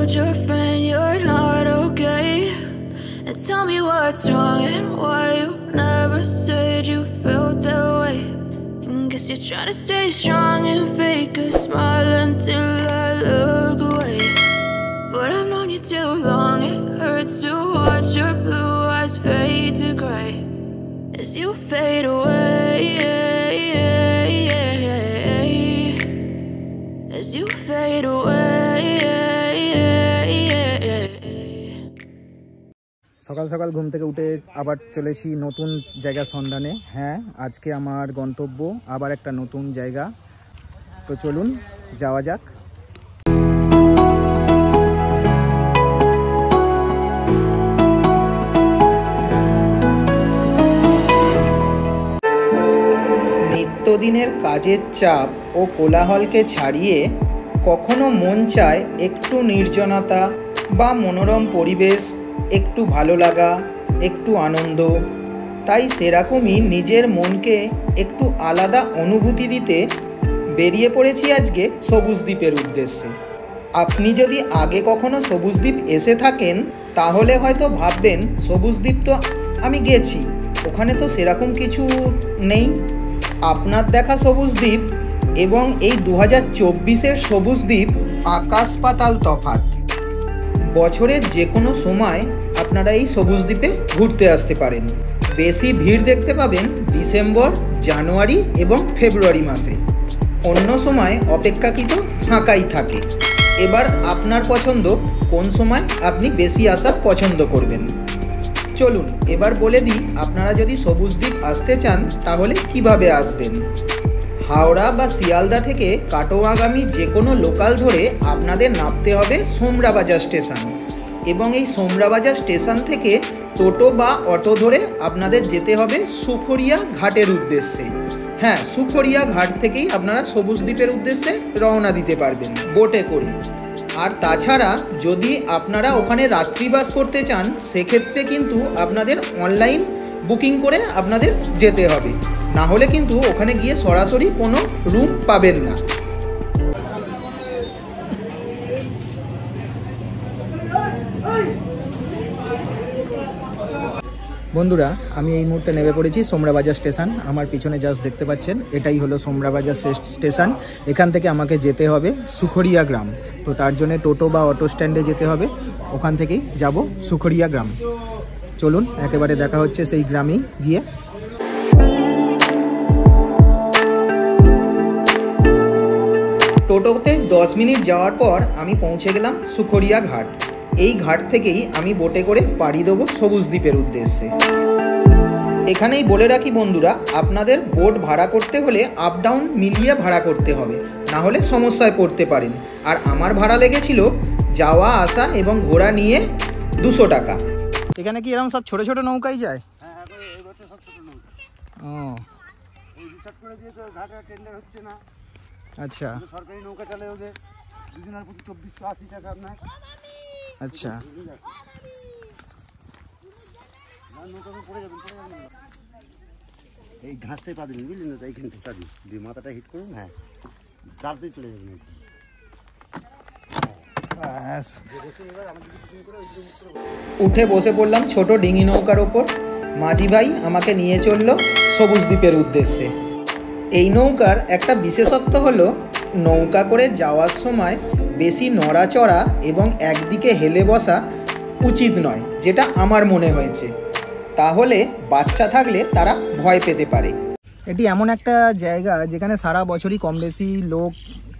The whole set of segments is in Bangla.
told your friend you're not okay, and tell me what's wrong and why you never said you felt that way. And guess you're trying to stay strong and fake a smile until I look away. But I've known you too long, it hurts to watch your blue eyes fade to gray as you fade away, as you fade away. সকাল সকাল ঘুম থেকে উঠে আবার চলেছি নতুন জায়গার সন্ধানে। হ্যাঁ, আজকে আমার গন্তব্য আবার একটা নতুন জায়গা, তো চলুন যাওয়া যাক। নিত্যদিনের কাজের চাপ ও কোলাহলকে ছাড়িয়ে কখনো মন চায় একটু নির্জনতা বা মনোরম পরিবেশ, একটু ভালো লাগা, একটু আনন্দ। তাই সেরকমই নিজের মনকে একটু আলাদা অনুভূতি দিতে বেরিয়ে পড়েছি আজকে সবুজদ্বীপের উদ্দেশ্যে। আপনি যদি আগে কখনো সবুজদ্বীপ এসে থাকেন তাহলে হয়তো ভাববেন সবুজদ্বীপ তো আমি গেছি, ওখানে তো সেরকম কিছু নেই। আপনার দেখা সবুজদ্বীপ এবং এই 2024-এর সবুজদ্বীপ আকাশ পাতাল তফাৎ। বছরের যে কোনো সময় আপনারা এই সবুজদ্বীপে ঘুরতে আসতে পারেন। বেশি ভিড় দেখতে পাবেন ডিসেম্বর, জানুয়ারি এবং ফেব্রুয়ারি মাসে। অন্য সময় অপেক্ষাকৃত ফাঁকাই থাকে। এবার আপনার পছন্দ কোন সময় আপনি বেশি আসা পছন্দ করবেন। চলুন এবার বলে দিই, আপনারা যদি সবুজদ্বীপ আসতে চান তাহলে কিভাবে আসবেন। হাওড়া বা শিয়ালদা থেকে কাটোয়াগামী যে কোনো লোকাল ধরে আপনাদের নামতে হবে সোমরাবাজার স্টেশন, এবং এই সোমরাবাজার স্টেশন থেকে টোটো বা অটো ধরে আপনাদের যেতে হবে সুখরিয়া ঘাটের উদ্দেশ্যে। হ্যাঁ, সুখরিয়া ঘাট থেকেই আপনারা সবুজদ্বীপের উদ্দেশ্যে রওনা দিতে পারবেন বোটে করে। আর তাছাড়া যদি আপনারা ওখানে রাত্রিবাস করতে চান সেক্ষেত্রে কিন্তু আপনাদের অনলাইন বুকিং করে আপনাদের যেতে হবে, না হলে কিন্তু ওখানে গিয়ে সরাসরি কোনো রুম পাবেন না। বন্ধুরা, আমি এই মুহূর্তে নেমে পড়েছি সোমরাবাজার স্টেশন। আমার পিছনে জাস্ট দেখতে পাচ্ছেন, এটাই হলো সোমরাবাজার স্টেশন। এখান থেকে আমাকে যেতে হবে সুখরিয়া গ্রাম। তো তার জন্য টোটো বা অটো স্ট্যান্ডে যেতে হবে, ওখান থেকেই যাব সুখরিয়া গ্রাম। চলুন একেবারে দেখা হচ্ছে সেই গ্রামেই গিয়ে। টোটোতে 10 মিনিট যাওয়ার পর আমি পৌঁছে গেলাম সুখরিয়া ঘাট। এই ঘাট থেকেই আমি বোটে করে পাড়ি দেবো সবুজদ্বীপের উদ্দেশ্যে। এখানেই বলে রাখি বন্ধুরা, আপনাদের বোট ভাড়া করতে হলে আপ ডাউন মিলিয়ে ভাড়া করতে হবে, না হলে সমস্যায় পড়তে পারেন। আর আমার ভাড়া লেগেছিল যাওয়া আসা এবং ঘোড়া নিয়ে 200 টাকা। এখানে কি এরকম সব ছোট ছোট নৌকাই যায়? আচ্ছা, সরকারি নৌকা চলে ওদের, দুজনের প্রতি 2480 টাকা আপনার। আচ্ছা, এই ঘাসটাই পা দিবেন, বুঝলেন তো, এইখানটা পা দিন দিয়ে মাথাটা হিট করুন। হ্যাঁ, তাড়াতাড়ি চলে যাবেন। উঠে বসে পড়লাম ছোট ডিঙি নৌকার ওপর। মাঝি ভাই আমাকে নিয়ে চললো সবুজদ্বীপের উদ্দেশ্যে। এই নৌকার একটা বিশেষত্ব হলো নৌকা করে যাওয়ার সময় বেশি নড়াচড়া এবং একদিকে হেলে বসা উচিত নয়, যেটা আমার মনে হয়েছে। তাহলে বাচ্চা থাকলে তারা ভয় পেতে পারে। এটি এমন একটা জায়গা যেখানে সারা বছরই কম বেশি লোক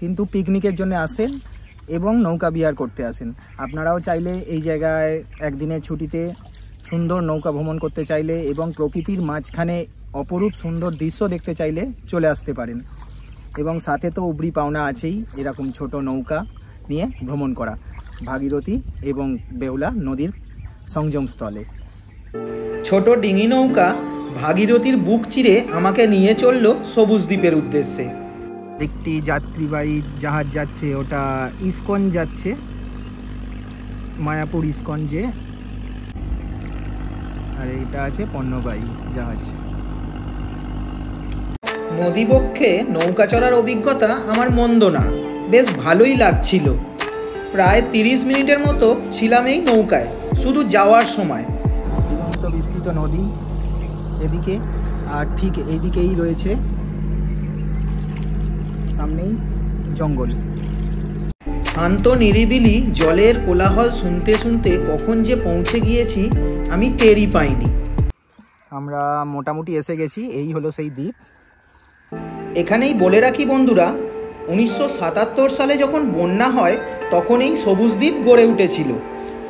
কিন্তু পিকনিকের জন্য আসেন এবং নৌকা বিহার করতে আসেন। আপনারাও চাইলে এই জায়গায় একদিনের ছুটিতে সুন্দর নৌকা ভ্রমণ করতে চাইলে এবং প্রকৃতির মাঝখানে অপরূপ সুন্দর দৃশ্য দেখতে চাইলে চলে আসতে পারেন। এবং সাথে তো উবরি পাওনা আছেই, এরকম ছোট নৌকা নিয়ে ভ্রমণ করা ভাগীরথী এবং বেহুলা নদীর সংযমস্থলে। ছোট ডিঙি নৌকা ভাগীরথীর বুক চিরে আমাকে নিয়ে চলল সবুজদ্বীপের উদ্দেশ্যে। একটি যাত্রীবাহী জাহাজ যাচ্ছে, ওটা ইস্কন যাচ্ছে, মায়াপুর ইস্কন যে, আর এটা আছে পণ্যবাহী জাহাজ। নদীবক্ষে নৌকা চড়ার অভিজ্ঞতা আমার মন্দ না, বেশ ভালোই লাগছিল। প্রায় 30 মিনিটের মতো ছিলাম এই নৌকায় শুধু যাওয়ার সময়। দিগন্ত বিস্তৃত নদী এদিকে, আর ঠিক এইদিকেই রয়েছে সামনেই জঙ্গল। শান্ত নিরিবিলি জলের কোলাহল শুনতে শুনতে কখন যে পৌঁছে গিয়েছি আমি টেরই পাইনি। আমরা মোটামুটি এসে গেছি, এই হলো সেই দ্বীপ। এখানেই বলে রাখি বন্ধুরা, 1977 সালে যখন বন্যা হয় তখন এই সবুজ দ্বীপ গড়ে উঠেছিল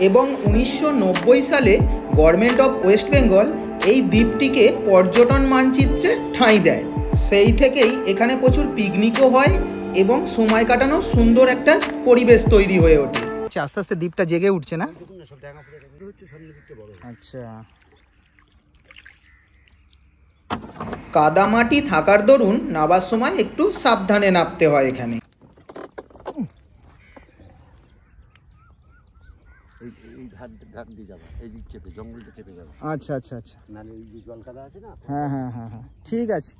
এবং 1990 সালে গভর্নমেন্ট অফ ওয়েস্ট বেঙ্গল এই দ্বীপটিকে পর্যটন মানচিত্রে ঠাঁই দেয়। সেই থেকেই এখানে প্রচুর পিকনিকও হয় এবং সময় কাটানোর সুন্দর একটা পরিবেশ তৈরি হয়ে ওঠে। আস্তে আস্তে দ্বীপটা জেগে উঠছে না? আচ্ছা, কাদামাটি থাকার দরুন নাবার সময় একটু সাবধানে নামতে হয় এখানে। আচ্ছা আচ্ছা আচ্ছা, হ্যাঁ হ্যাঁ হ্যাঁ হ্যাঁ, ঠিক আছে।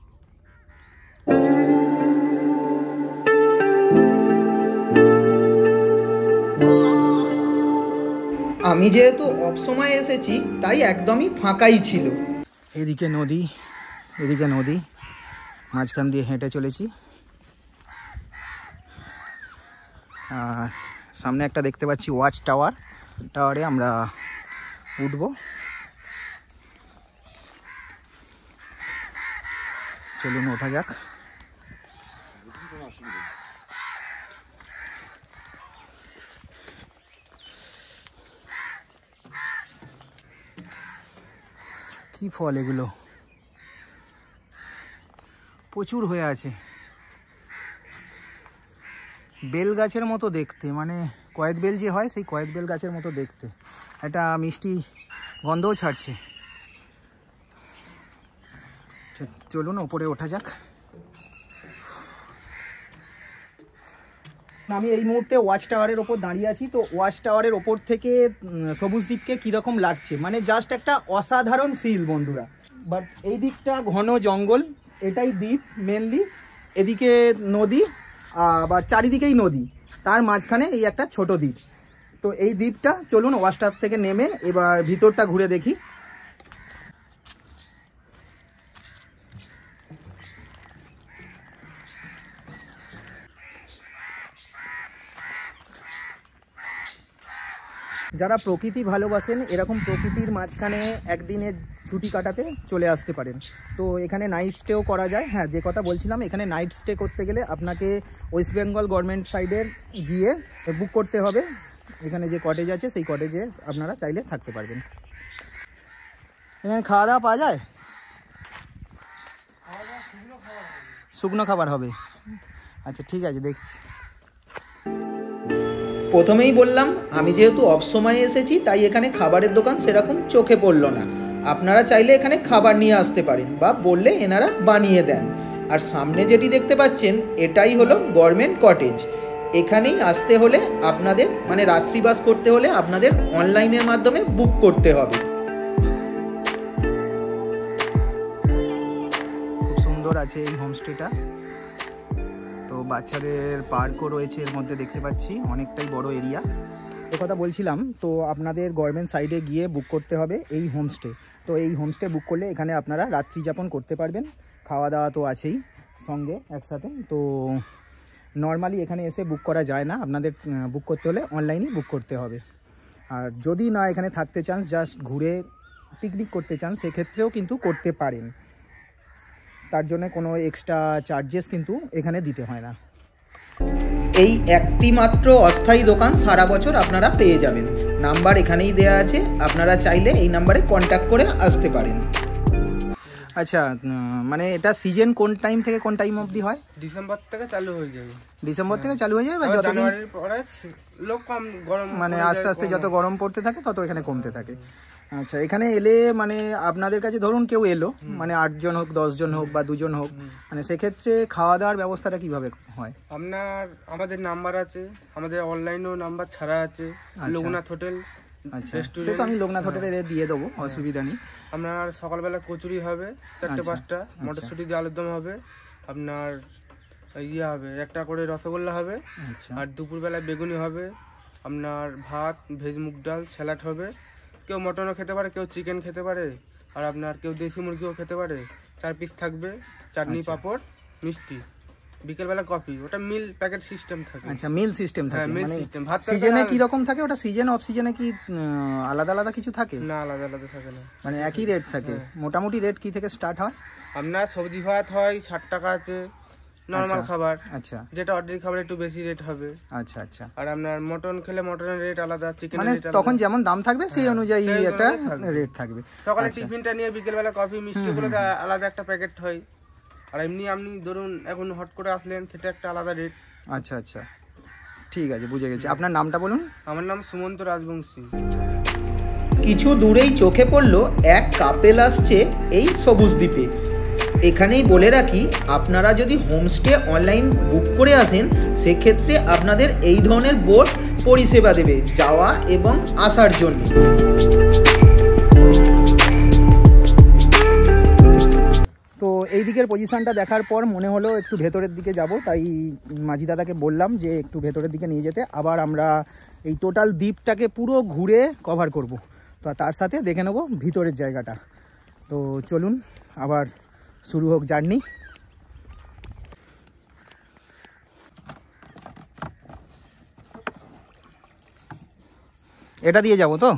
আমি যেহেতু অফ সময় এসেছি তাই একদমই ফাঁকাই ছিল। এদিকে নদী, এদিকে নদী, মাঝখান দিয়ে হেঁটে চলেছি। আর সামনে একটা দেখতে পাচ্ছি ওয়াচ টাওয়ার, টাওয়ারে আমরা উঠবো। চলুন ওঠা যাক। কি ফল এগুলো, প্রচুর হয়ে আছে। বেল গাছের মতো দেখতে, মানে কয়েদ বেল যে হয় সেই কয়েদ বেল গাছের মতো দেখতে, একটা মিষ্টি গন্ধও ছাড়ছে। চলুন ওপরে ওঠা যাক। আমি এই মুহূর্তে ওয়াচ টাওয়ারের ওপর দাঁড়িয়ে আছি। তো ওয়াচ টাওয়ারের ওপর থেকে সবুজ দ্বীপকে কীরকম লাগছে, মানে জাস্ট একটা অসাধারণ ফিল বন্ধুরা। বাট এই দিকটা ঘন জঙ্গল, এটাই দ্বীপ মেনলি। এদিকে নদী, আবার চারিদিকেই নদী, তার মাঝখানে এই একটা ছোট দ্বীপ। তো এই দ্বীপটা, চলুন ওয়াচ টাওয়ার থেকে নেমে এবার ভিতরটা ঘুরে দেখি। যারা প্রকৃতি ভালোবাসেন, এরকম প্রকৃতির মাঝখানে একদিনের ছুটি কাটাতে চলে আসতে পারেন। তো এখানে নাইট স্টেও করা যায়। হ্যাঁ, যে কথা বলছিলাম, এখানে নাইট স্টে করতে গেলে আপনাকে ওয়েস্ট বেঙ্গল গভর্নমেন্ট সাইডের গিয়ে বুক করতে হবে। এখানে যে কটেজ আছে সেই কটেজে আপনারা চাইলে থাকতে পারবেন। এখানে খাওয়া দাওয়া পাওয়া যায়? শুকনো খাবার হবে? আচ্ছা ঠিক আছে, দেখছি। প্রথমেই বললাম, আমি যেহেতু অফ সময়ে এসেছি তাই এখানে খাবারের দোকান সেরকম চোখে পড়লো না। আপনারা চাইলে এখানে খাবার নিয়ে আসতে পারেন বা বললে এনারা বানিয়ে দেন। আর সামনে যেটি দেখতে পাচ্ছেন এটাই হলো গভর্নমেন্ট কটেজ। এখানেই আসতে হলে আপনাদের, মানে রাত্রিবাস করতে হলে আপনাদের অনলাইনের মাধ্যমে বুক করতে হবে। খুব সুন্দর আছে এই হোমস্টেটা। তো বাচ্চাদের পার্কও রয়েছে এর মধ্যে, দেখতে পাচ্ছি অনেকটাই বড় এরিয়া। এ কথা বলছিলাম, তো আপনাদের গভর্নমেন্ট সাইডে গিয়ে বুক করতে হবে এই হোমস্টে। তো এই হোমস্টে বুক করলে এখানে আপনারা রাত্রি যাপন করতে পারবেন। খাওয়া দাওয়া তো আছেই সঙ্গে একসাথে। তো নর্মালি এখানে এসে বুক করা যায় না, আপনাদের বুক করতে হলে অনলাইনেই বুক করতে হবে। আর যদি না এখানে থাকতে চান, জাস্ট ঘুরে পিকনিক করতে চান, সেক্ষেত্রেও কিন্তু করতে পারেন। তার জন্য কোনো এক্সট্রা চার্জেস কিন্তু এখানে দিতে হয় না। এই একটি মাত্র অস্থায়ী দোকান সারা বছর আপনারা পেয়ে যাবেন। নাম্বার এখানেই দেওয়া আছে, আপনারা চাইলে এই নাম্বারে কন্ট্যাক্ট করে আসতে পারেন। আচ্ছা, মানে এটা সিজন কোন টাইম থেকে কোন টাইম অবধি হয়? ডিসেম্বর থেকে চালু হয়ে যাবে। ডিসেম্বর থেকে চালু হয়ে যাবে, বা যতদিন জানুয়ারির পরে লোক কম, গরম মানে আস্তে আস্তে যত গরম পড়তে থাকে তত এখানে কমতে থাকে। আচ্ছা, এখানে এলে মানে আপনাদের কাছে ধরুন কেউ এলো, মানে 8 জন হোক, 10 জন হোক বা 2 জন হোক, মানে সেক্ষেত্রে খাওয়া দাওয়ার ব্যবস্থাটা কিভাবে হয়? আমাদের নাম্বার আছে, আমাদের অনলাইনেও নাম্বার ছাড়া আছে। লোকনাথ হোটেল। আচ্ছা, সে তো আমি লোকনাথ হোটেলে দিয়ে দেবো, অসুবিধা নেই। আপনার সকালবেলা কচুরি হবে 4-5টা, মটরশুঁটি দিয়ে আলুর দম হবে, আপনার ইয়ে হবে 1টা করে রসগোল্লা হবে, আর দুপুরবেলা বেগুনি হবে, আপনার ভাত, ভেজ মুগ ডাল, স্যালাড হবে। কেউ মটনও খেতে পারে, কেউ চিকেন খেতে পারে, আর আপনার কেউ দেশি মুরগিও খেতে পারে। 4 পিস থাকবে, চাটনি, পাঁপড়, মিষ্টি। বিকেলবেলা কফি, ওটা মিল প্যাকেট সিস্টেম থাকে। আচ্ছা, মিল সিস্টেম থাকে। মিল মানে সিস্টেম। ভাত সিজনে কি রকম থাকে ওটা? সিজন অফ সিজনে কি আলাদা আলাদা কিছু থাকে? না, আলাদা আলাদা থাকে না, মানে একই রেট থাকে। মোটামুটি রেট কি থেকে স্টার্ট হয়? আপনার সবজি ভাত হয় 60 টাকা আছে, নরমাল খাবার। আচ্ছা, যেটা অর্ডারি খাবার একটু বেশি রেট হবে। আচ্ছা আচ্ছা। আর আপনার মটন খেলে মটনের রেট আলাদা, চিকেনের মানে রেট তখন যেমন দাম থাকবে সেই অনুযায়ী এটা রেট থাকবে। সকালে টিফিনটা নিয়ে বিকেলবেলা কফি মিষ্টি গুলো আলাদা একটা প্যাকেট হয়। আর এমনি আপনি ধরুন এখন হট করে আসলেন, সেটা একটা আলাদা রেট। আচ্ছা আচ্ছা, ঠিক আছে, বুঝে গেছি। আপনার নামটা বলুন। আমার নাম সুমন্ত রাজবংশী। কিছু দূরেই চোখে পড়ল এক কাপেল আসছে এই সবুজ দ্বীপে। এখানেই বলে রাখি, আপনারা যদি হোমস্টে অনলাইন বুক করে আসেন সেক্ষেত্রে আপনাদের এই ধরনের বোট পরিষেবা দেবে যাওয়া এবং আসার জন্য। তো এই দিকের পজিশনটা দেখার পর মনে হলো একটু ভেতরের দিকে যাব, তাই মাঝি দাদাকে বললাম যে একটু ভেতরের দিকে নিয়ে যেতে। আবার আমরা এই টোটাল দ্বীপটাকে পুরো ঘুরে কভার করব। তো তার সাথে দেখে নেব ভিতরের জায়গাটা। তো চলুন আবার শুরু হোক জার্নি। এটা দিয়ে যাব তো?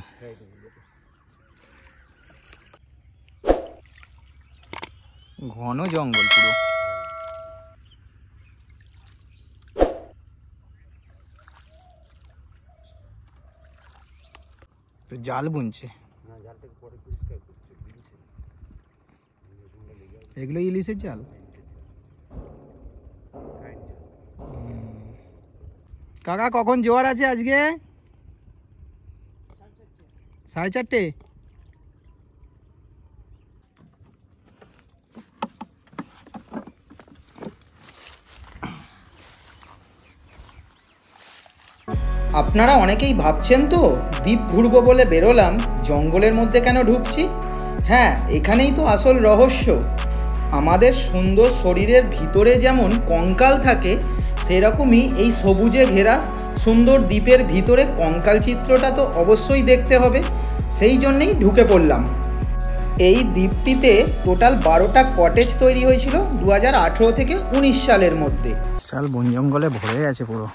ঘন জঙ্গল পুরো। তো জাল বুনছে, এগুলো ইলিশের জাল। কাকা কখন জোয়ার আছে আজকে? 4:30। আপনারা অনেকেই ভাবছেন তো দ্বীপ ঘুরবো বলে বেরোলাম, জঙ্গলের মধ্যে কেন ঢুকছি? হ্যাঁ, এখানেই তো আসল রহস্য। আমাদের সুন্দর শরীরের ভিতরে যেমন কঙ্কাল থাকে, সেরকমই এই সবুজে ঘেরা সুন্দর দ্বীপের ভিতরে কঙ্কাল চিত্রটা তো অবশ্যই দেখতে হবে। সেই জন্যেই ঢুকে পড়লাম। এই দ্বীপটিতে টোটাল 12টা কটেজ তৈরি হয়েছিল 2018 থেকে 19 সালের মধ্যে। সাল বন জঙ্গলে ভরে গেছে পুরো।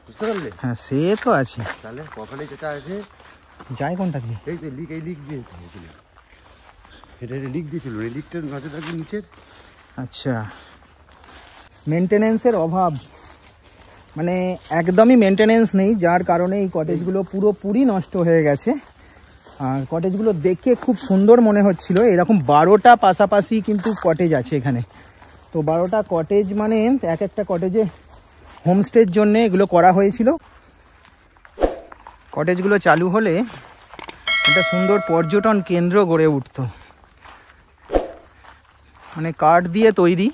বুঝতে পারলে? হ্যাঁ, সে তো আছে। তাহলে কপালে যেটা আছে যাই কোনটা দিয়ে? এই যে লিক, এই লিক দিয়ে এটা লিক দিয়েছিল, এই লিকটার নজর রাখবে নিচের। আচ্ছা, মেনটেনেন্সের অভাব, মানে একদমই মেনটেনেন্স নেই, যার কারণে এই কটেজগুলো পুরোপুরি নষ্ট হয়ে গেছে। আর কটেজগুলো দেখে খুব সুন্দর মনে হচ্ছিল। এরকম 12টা পাশাপাশি কিন্তু কটেজ আছে এখানে। তো 12টা কটেজ মানে এক একটা কটেজে হোমস্টের জন্য এগুলো করা হয়েছিল। কটেজগুলো চালু হলে একটা সুন্দর পর্যটন কেন্দ্র গড়ে উঠত। মানে কাঠ দিয়ে তৈরি,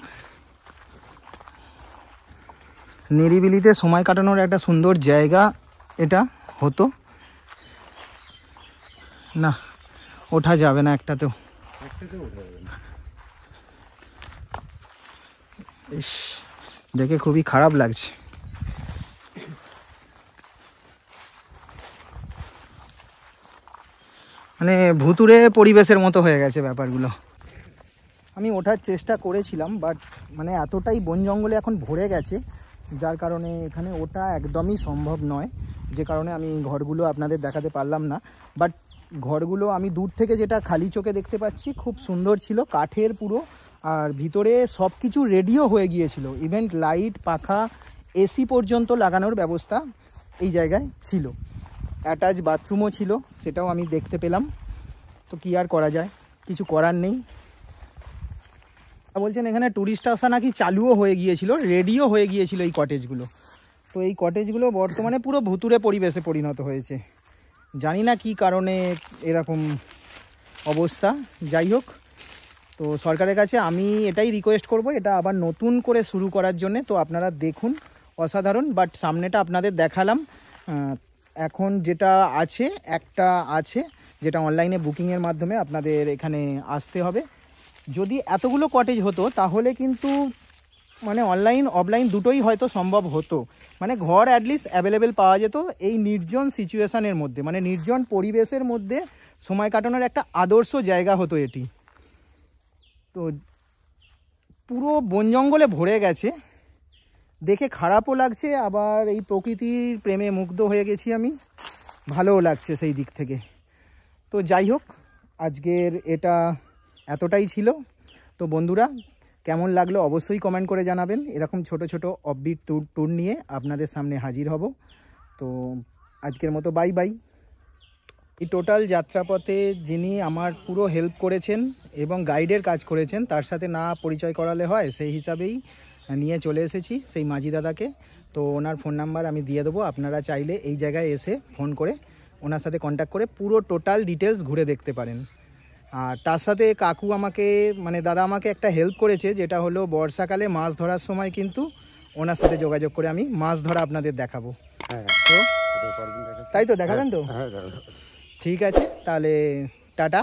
নিরিবিলিতে সময় কাটানোর একটা সুন্দর জায়গা এটা হতো। না, ওঠা যাবে না একটাতেও। ইস, দেখে খুবই খারাপ লাগছে। মানে ভুতুড়ে পরিবেশের মতো হয়ে গেছে ব্যাপারগুলো। আমি ওঠার চেষ্টা করেছিলাম, বাট মানে এতটাই বন জঙ্গলে এখন ভরে গেছে, যার কারণে এখানে ওঠা একদমই সম্ভব নয়। যে কারণে আমি ঘরগুলো আপনাদের দেখাতে পারলাম না। বাট ঘরগুলো আমি দূর থেকে যেটা খালি চোখে দেখতে পাচ্ছি, খুব সুন্দর ছিল, কাঠের পুরো। আর ভিতরে সব কিছু রেডিও হয়ে গিয়েছিল, ইভেন্ট লাইট, পাখা, এসি পর্যন্ত লাগানোর ব্যবস্থা এই জায়গায় ছিল। অ্যাটাচ বাথরুমও ছিল, সেটাও আমি দেখতে পেলাম। তো কি আর করা যায়, কিছু করার নেই। বলছেন এখানে ট্যুরিস্ট আসা নাকি চালুও হয়ে গিয়েছিল, রেডিও হয়ে গিয়েছিল এই কটেজগুলো। তো এই কটেজগুলো বর্তমানে পুরো ভুতুড়ে পরিবেশে পরিণত হয়েছে। জানি না কি কারণে এরকম অবস্থা। যাই হোক, তো সরকারের কাছে আমি এটাই রিকোয়েস্ট করব, এটা আবার নতুন করে শুরু করার জন্যে। তো আপনারা দেখুন, অসাধারণ। বাট সামনেটা আপনাদের দেখালাম। এখন যেটা আছে, একটা আছে যেটা অনলাইনে বুকিংয়ের মাধ্যমে আপনাদের এখানে আসতে হবে। যদি এতগুলো কটেজ হতো তাহলে কিন্তু মানে অনলাইন অফলাইন দুটোই হয়তো সম্ভব হতো, মানে ঘর অ্যাটলিস্ট অ্যাভেলেবেল পাওয়া যেত এই নির্জন সিচুয়েশানের মধ্যে, মানে নির্জন পরিবেশের মধ্যে সময় কাটানোর একটা আদর্শ জায়গা হতো এটি। তো পুরো বন জঙ্গলে ভরে গেছে, দেখে খারাপও লাগছে, আবার এই প্রকৃতির প্রেমে মুগ্ধ হয়ে গেছি আমি, ভালোও লাগছে সেই দিক থেকে। তো যাই হোক, আজকের এটা এতটাই ছিল। তো বন্ধুরা, কেমন লাগলো অবশ্যই কমেন্ট করে জানাবেন। এরকম ছোট ছোট অফবিট ট্যুর নিয়ে আপনাদের সামনে হাজির হব। তো আজকের মতো বাই বাই। এই টোটাল যাত্রাপথে যিনি আমার পুরো হেল্প করেছেন এবং গাইডের কাজ করেছেন, তার সাথে না পরিচয় করালে হয়, সেই হিসাবেই নিয়ে চলে এসেছি সেই মাঝি দাদাকে। তো ওনার ফোন নাম্বার আমি দিয়ে দেবো, আপনারা চাইলে এই জায়গায় এসে ফোন করে ওনার সাথে কন্ট্যাক্ট করে পুরো টোটাল ডিটেলস ঘুরে দেখতে পারেন। আর তার সাথে কাকু আমাকে, মানে দাদা আমাকে একটা হেল্প করেছে, যেটা হলো বর্ষাকালে মাছ ধরার সময় কিন্তু ওনার সাথে যোগাযোগ করে আমি মাছ ধরা আপনাদের দেখাবো। তো তাই তো দেখাবেন তো? ঠিক আছে, তাহলে টাটা।